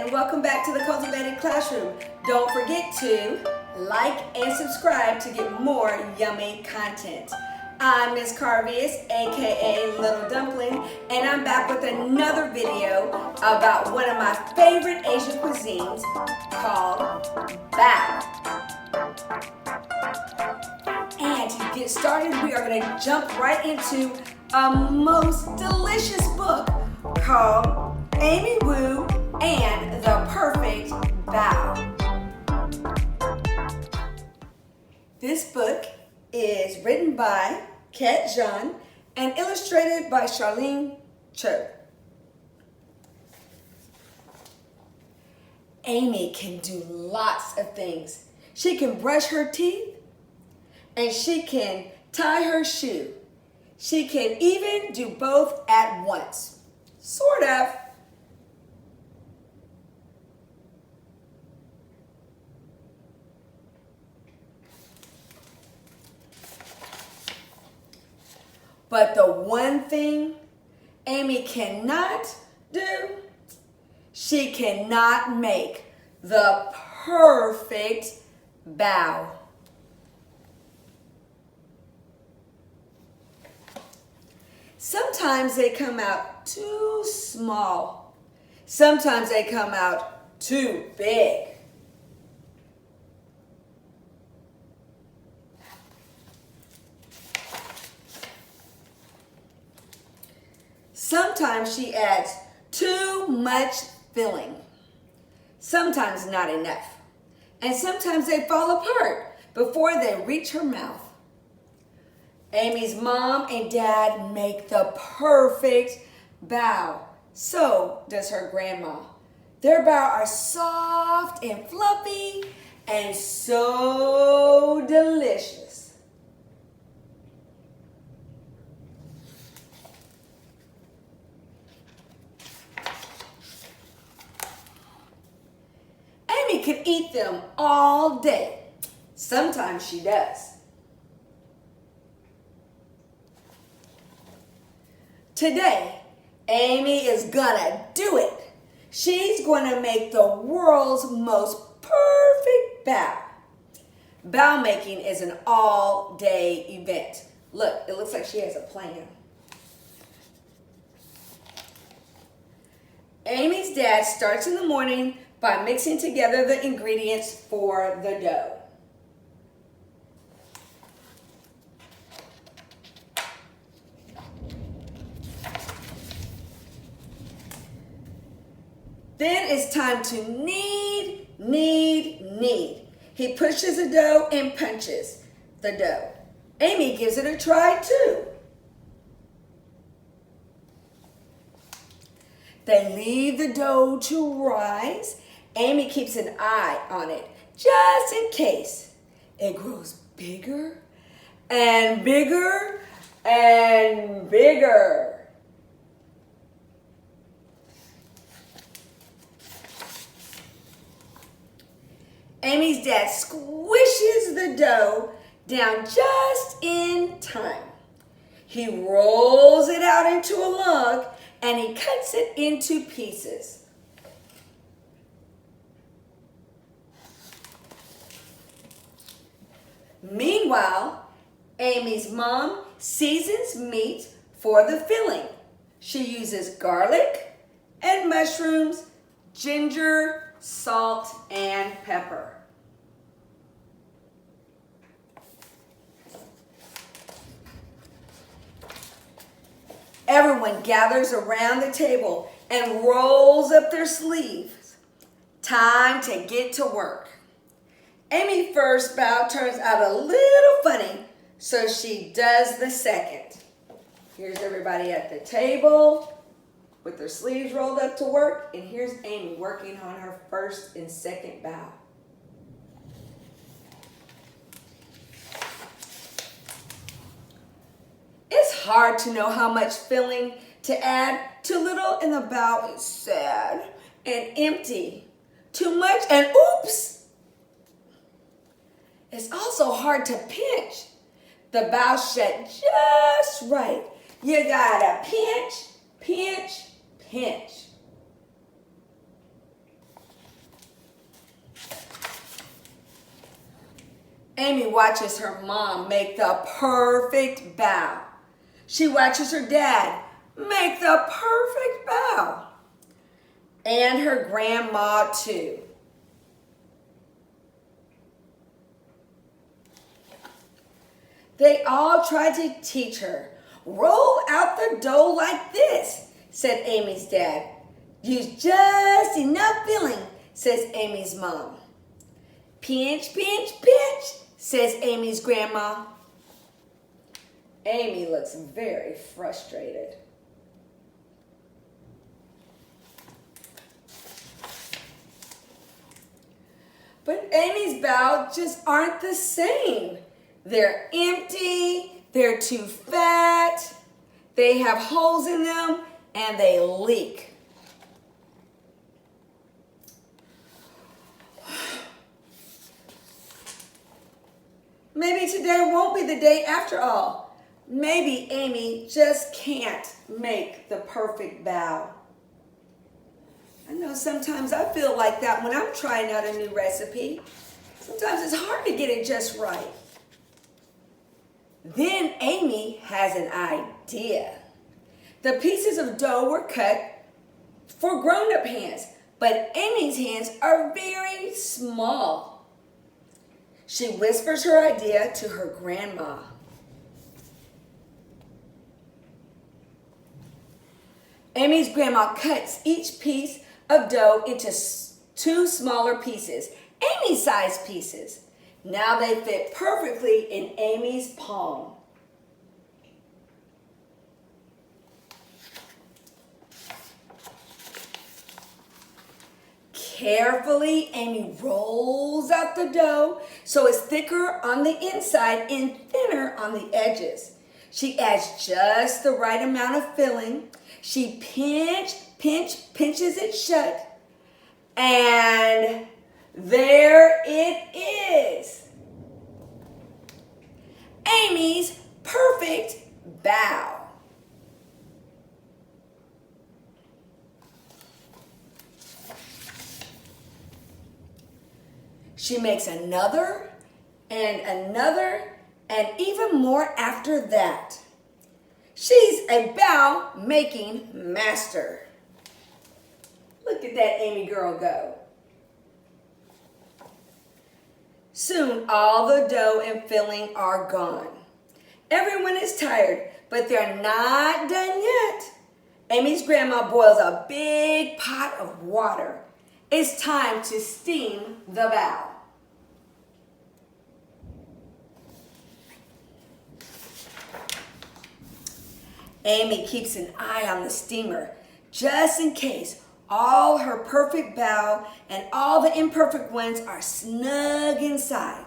and welcome back to the Cultivated Classroom. Don't forget to like and subscribe to get more yummy content. I'm Miss Carvius, aka Little Dumpling, and I'm back with another video about one of my favorite Asian cuisines called bao. And to get started, we are going to jump right into a most delicious book called Amy Wu and the Perfect Boa. This book is written by Kat Zhang and illustrated by Charlene. Amy can do lots of things. She can brush her teeth and she can tie her shoe. She can even do both at once. Sort of. But the one thing Amy cannot do, she cannot make the perfect bao. Sometimes they come out too small. Sometimes they come out too big. Sometimes she adds too much filling. Sometimes not enough. And sometimes they fall apart before they reach her mouth. Amy's mom and dad make the perfect bao. So does her grandma. Their bao are soft and fluffy and so delicious. Amy can eat them all day. Sometimes she does. Today, Amy is gonna do it. She's gonna make the world's most perfect bao. Bao making is an all-day event. Look, it looks like she has a plan. Amy's dad starts in the morning by mixing together the ingredients for the dough. Then it's time to knead. He pushes the dough and punches the dough. Amy gives it a try too. They leave the dough to rise. Amy keeps an eye on it just in case it grows bigger and bigger and bigger. Amy's dad squishes the dough down just in time. He rolls it out into a log and he cuts it into pieces. Meanwhile, Amy's mom seasons meat for the filling. She uses garlic and mushrooms, ginger, salt, and pepper. Everyone gathers around the table and rolls up their sleeves. Time to get to work. Amy's first bao turns out a little funny, so she does the second. Here's everybody at the table with their sleeves rolled up to work, and here's Amy working on her first and second bao. It's hard to know how much filling to add. Too little and the bao is sad and empty. Too much and oops! It's also hard to pinch. The bao shut just right. You gotta pinch, pinch, pinch. Amy watches her mom make the perfect bow. She watches her dad make the perfect bow. And her grandma too. They all tried to teach her. Roll out the dough like this, said Amy's dad. Use just enough filling, says Amy's mom. Pinch, pinch, pinch, says Amy's grandma. Amy looks very frustrated. But Amy's bows just aren't the same. They're empty, they're too fat, they have holes in them, and they leak. Maybe today won't be the day after all. Maybe Amy just can't make the perfect bow. I know sometimes I feel like that when I'm trying out a new recipe. Sometimes it's hard to get it just right. Then Amy has an idea. The pieces of dough were cut for grown-up hands, but Amy's hands are very small. She whispers her idea to her grandma. Amy's grandma cuts each piece of dough into 2 smaller pieces, Amy-sized pieces. Now they fit perfectly in Amy's palm. Carefully, Amy rolls out the dough so it's thicker on the inside and thinner on the edges. She adds just the right amount of filling. She pinches it shut. And there it is. Amy's perfect bow. She makes another and another and even more after that. She's a bow making master. Look at that Amy girl go. Soon all the dough and filling are gone. Everyone is tired, but they're not done yet. Amy's grandma boils a big pot of water. It's time to steam the bow. Amy keeps an eye on the steamer just in case all her perfect bow and all the imperfect ones are snug inside.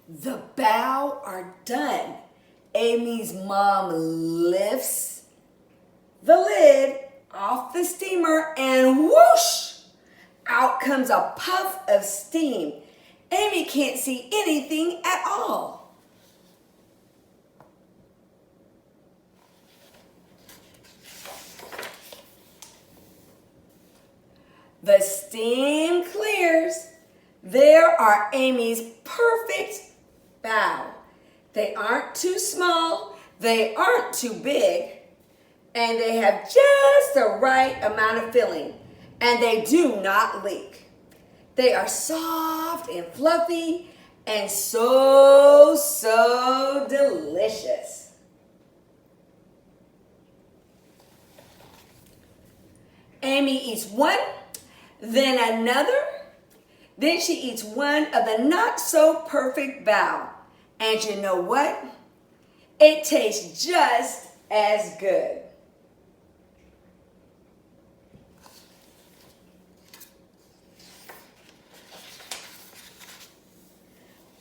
The bow are done. Amy's mom lifts the lid off the steamer and whoosh! Out comes a puff of steam. Amy can't see anything at all. The steam clears. There are Amy's perfect bow. They aren't too small, they aren't too big, and they have just the right amount of filling, and they do not leak. They are soft and fluffy and so delicious. Amy eats one, then another. Then she eats one of the not so perfect bow. And you know what? It tastes just as good.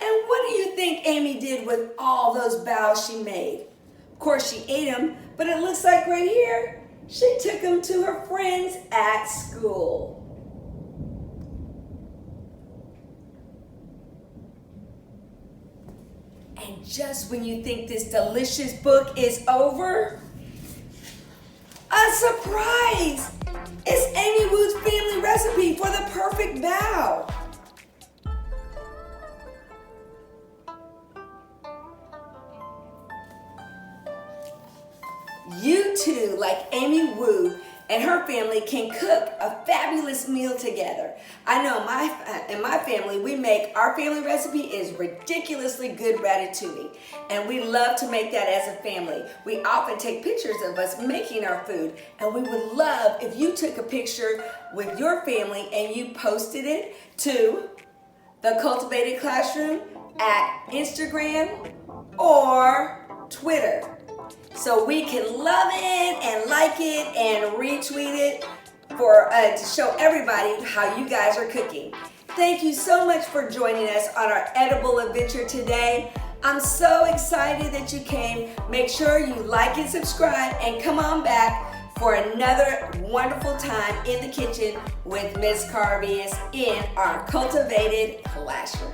And what do you think Amy did with all those bows she made? Of course, she ate them, but it looks like right here, she took them to her friends at school. And just when you think this delicious book is over, a surprise! It's Amy Woo's family recipe for the perfect bow. You too, like Amy Woo and her family, can cook a fabulous meal together. I know in my family, our family recipe is ridiculously good ratatouille, and we love to make that as a family. We often take pictures of us making our food, and we would love if you took a picture with your family and you posted it to the Cultivated Classroom at Instagram or Twitter, so we can love it and like it and retweet it to show everybody how you guys are cooking. Thank you so much for joining us on our edible adventure today. I'm so excited that you came. Make sure you like and subscribe and come on back for another wonderful time in the kitchen with Miss Carvius in our Cultivated Classroom.